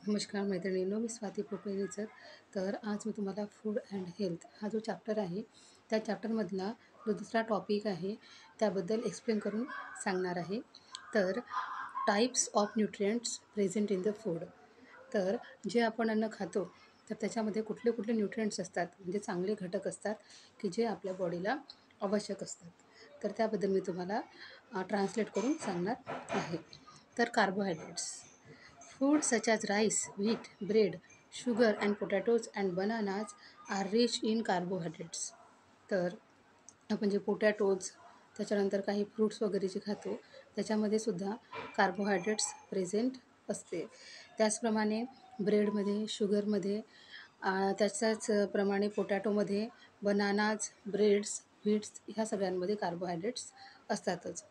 नमस्कार मैत्रिणींनो, मी स्वाती पोपळेकर. तर आज मी तुम्हाला फूड अँड हेल्थ हा जो चॅप्टर आहे त्या चॅप्टरमधला जो दुसरा टॉपिक आहे त्याबद्दल एक्सप्लेन करून सांगणार आहे. तर types of nutrients present in the food. तर जे आपण अन्न खातो तर त्याच्यामध्ये कुठले कुठले न्यूट्रिएंट्स असतात, म्हणजे चांगले घटक असतात की जे आपल्या बॉडीला आवश्यक असतात. तर त्याबद्दल मी तुम्हाला ट्रान्सलेट करून सांगणार आहे. तर carbohydrates. Food such as rice, wheat, bread, sugar and potatoes and bananas are rich in carbohydrates. तर आपण जे पोटॅटोज त्याच्यानंतर काही फ्रूट्स वगैरे जे खातो त्याच्यामध्ये सुद्धा कार्बोहायड्रेट्स प्रेझेंट असते. त्याचप्रमाणे ब्रेडमध्ये, शुगरमध्ये, त्याच्याच प्रमाणे पोटॅटोमध्ये, बनानाज, ब्रेड्स, व्हीट्स ह्या सगळ्यांमध्ये कार्बोहायड्रेट्स असतातच.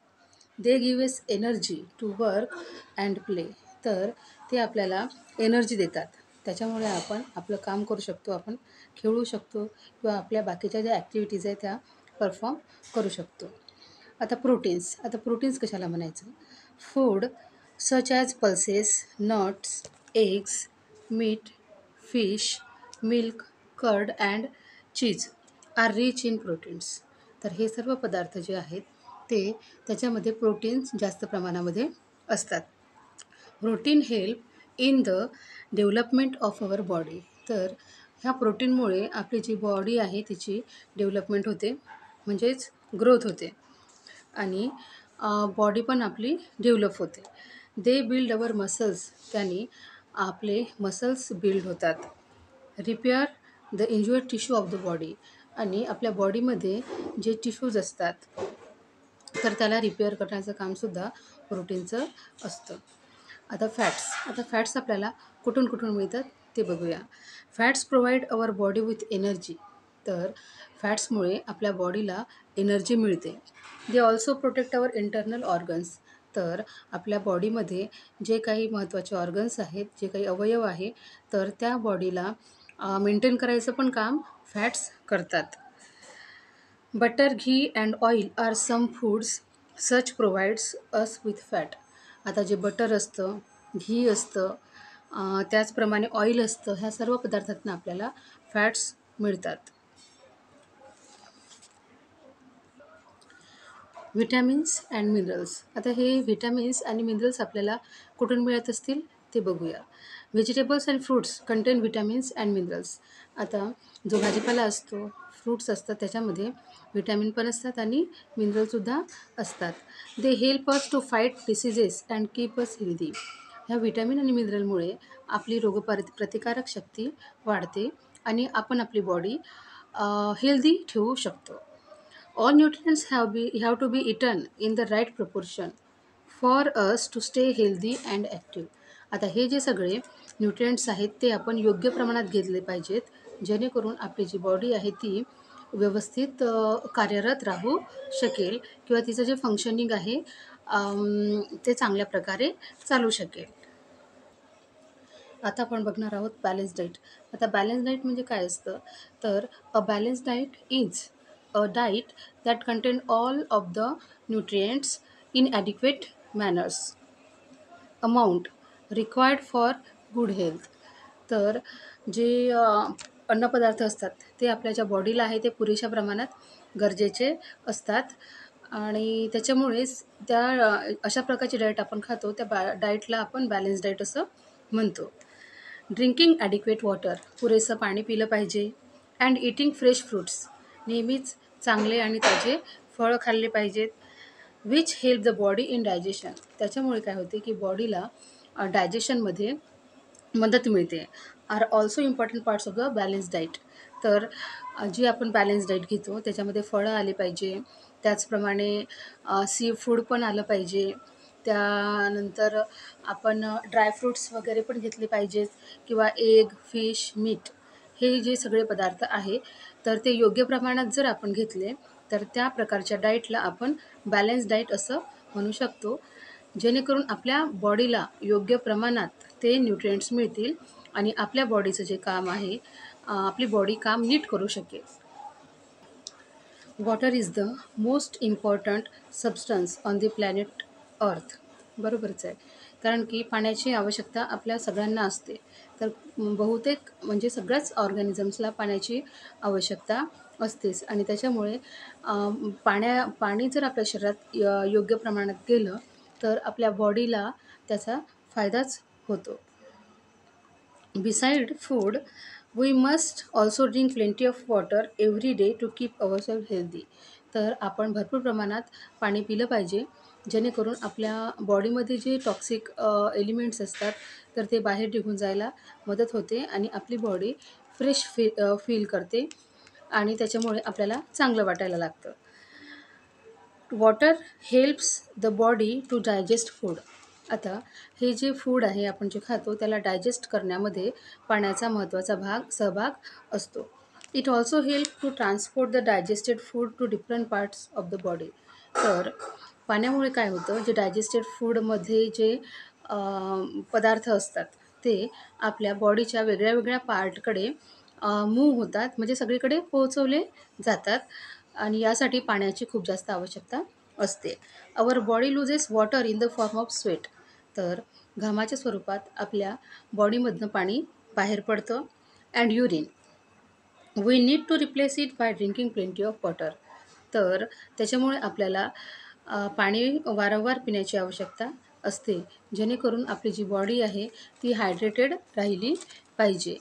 They give us energy to work and play. तर ते आपल्याला एनर्जी देतात. त्याच्यामुळे आपण आपलं काम करू शकतो, आपण खेळू शकतो किंवा आपल्या बाकीच्या ज्या ॲक्टिव्हिटीज आहेत त्या परफॉर्म करू शकतो. आता प्रोटीन्स कशाला म्हणायचं? Food such as pulses, nuts, eggs, meat, fish, milk, curd and cheese are rich in proteins. तर हे सर्व पदार्थ जे आहेत ते त्याच्यामध्ये प्रोटीन्स जास्त प्रमाणामध्ये असतात. Protein help in the development of our body. तर ह्या प्रोटीनमुळे आपली जी बॉडी आहे तिची डेव्हलपमेंट होते, म्हणजेच ग्रोथ होते आणि बॉडी पण आपली डेव्हलप होते. They build our muscles. त्यांनी आपले मसल्स बिल्ड होतात. Repair the injured tissue of the body. आणि आपल्या बॉडीमध्ये जे टिश्यूज असतात तर त्याला रिपेअर करण्याचं कामसुद्धा प्रोटीनचं असतं. आता फॅट्स आपल्याला कुठून कुठून मिळतात ते बघूया. Fats provide our body with energy. तर फॅट्समुळे आपल्या बॉडीला एनर्जी मिळते. They also protect our internal organs. तर आपल्या बॉडीमध्ये जे काही महत्त्वाचे ऑर्गन्स आहेत, जे काही अवयव आहे, तर त्या बॉडीला मेंटेन करायचं पण काम फॅट्स करतात. Butter, ghee and oil are some foods such provides us with fat. आता जे बटर असतं, घी असतं, त्याचप्रमाणे ऑइल असतं, ह्या सर्व पदार्थातून आपल्याला फॅट्स मिळतात. Vitamins and minerals. आता हे व्हिटॅमिन्स आणि मिनरल्स आपल्याला कुठून मिळत असतील ते बघूया. Vegetables and fruits content vitamins and minerals. आता जो भाजीपाला असतो, फ्रूट्स असतात, त्याच्यामध्ये व्हिटॅमिन पण असतात आणि मिनरलसुद्धा असतात. They help us to fight diseases and keep us healthy. ह्या व्हिटॅमिन आणि मिनरलमुळे आपली प्रतिकारक शक्ती वाढते आणि आपण आपली बॉडी हेल्दी ठेवू शकतो. All nutrients have to be eaten in the right proportion for us to stay healthy and active. आता हे जे सगळे न्यूट्रिएंट्स आहेत ते आपण योग्य प्रमाणात घेतले पाहिजेत, जेणेकरून आपली जी बॉडी आहे ती व्यवस्थित कार्यरत राहू शकेल किंवा तिचं जे फंक्शनिंग आहे ते चांगल्या प्रकारे चालू शकेल. आता आपण बघणार आहोत बॅलन्स डाईट. आता बॅलन्स डाईट म्हणजे काय असतं? तर a balance diet is a diet that content all of the nutrients in adequate manners amount required for good health. तर जे अन्नपदार्थ असतात ते आपल्या ज्या बॉडीला आहे ते पुरेशा प्रमाणात गरजेचे असतात आणि त्याच्यामुळेच अशा प्रकारची डाएट आपण खातो त्या डाएटला आपण बॅलन्स डाएट असं म्हणतो. Drinking adequate water. पुरेसं पाणी पिलं पाहिजे. And eating fresh fruits. नेहमीच चांगले आणि ताजे फळं खाल्ले पाहिजेत. Which help the body in digestion. त्याच्यामुळे काय होते की बॉडीला डायजेशनमध्ये मदत मिळते. Are also important parts of the balance diet. तर जी आपण बॅलन्स डाईट घेतो त्याच्यामध्ये फळं आले पाहिजे, त्याचप्रमाणे सी फूड पण आलं पाहिजे, त्यानंतर आपण ड्रायफ्रूट्स वगैरे पण घेतले पाहिजेत किंवा एग, फिश, मीट हे जे सगळे पदार्थ आहे तर ते योग्य प्रमाणात जर आपण घेतले तर त्या प्रकारच्या डाएटला आपण बॅलन्स डाएट असं म्हणू शकतो, जेणेकरून आपल्या बॉडीला योग्य प्रमाणात ते न्यूट्रिएंट्स मिळतील आणि आपल्या बॉडीचं जे काम आहे आपली बॉडी काम नीट करू शकेल. Water is the most important substance on the planet अर्थ. बरोबरच आहे, कारण की पाण्याची आवश्यकता आपल्या सगळ्यांना असते. तर बहुतेक म्हणजे सगळ्याच ऑर्गॅनिझम्सला पाण्याची आवश्यकता असतेच आणि त्याच्यामुळे पाणी जर आपल्या शरीरात योग्य प्रमाणात गेलं तर आपल्या बॉडीला त्याचा फायदाच होतो. Beside food, we must also drink plenty of water every day to keep ourselves healthy. तर आपण भरपूर प्रमाणात पाणी पिलं पाहिजे जेणेकरून आपल्या बॉडीमध्ये जे टॉक्सिक एलिमेंट्स असतात तर ते बाहेर निघून जायला मदत होते आणि आपली बॉडी फ्रेश फील करते आणि त्याच्यामुळे आपल्याला चांगलं वाटायला लागतं. Water helps the body to digest food. आता हे जे फूड आहे आपण जे खातो त्याला डायजेस्ट करण्यामध्ये पाण्याचा महत्त्वाचा सहभाग असतो. It also help to transport the digested food to different parts of the body. तर पाण्यामुळे काय होतं, जे डायजेस्टेड फूडमध्ये जे पदार्थ असतात ते आपल्या बॉडीच्या वेगळ्या वेगळ्या पार्टकडे मूव्ह होतात, म्हणजे सगळीकडे पोहोचवले जातात आणि यासाठी पाण्याची खूप जास्त आवश्यकता असते. Our body loses water in the form of sweat. तर घामाच्या स्वरूपात आपल्या बॉडीमधनं पाणी बाहेर पडतं. And urine we need to replace it by drinking plenty of water. तर त्याच्यामुळे आपल्याला पाणी वारंवार पिण्याची आवश्यकता असते जेणेकरून आपली जी बॉडी आहे ती हायड्रेटेड राहिली पाहिजे.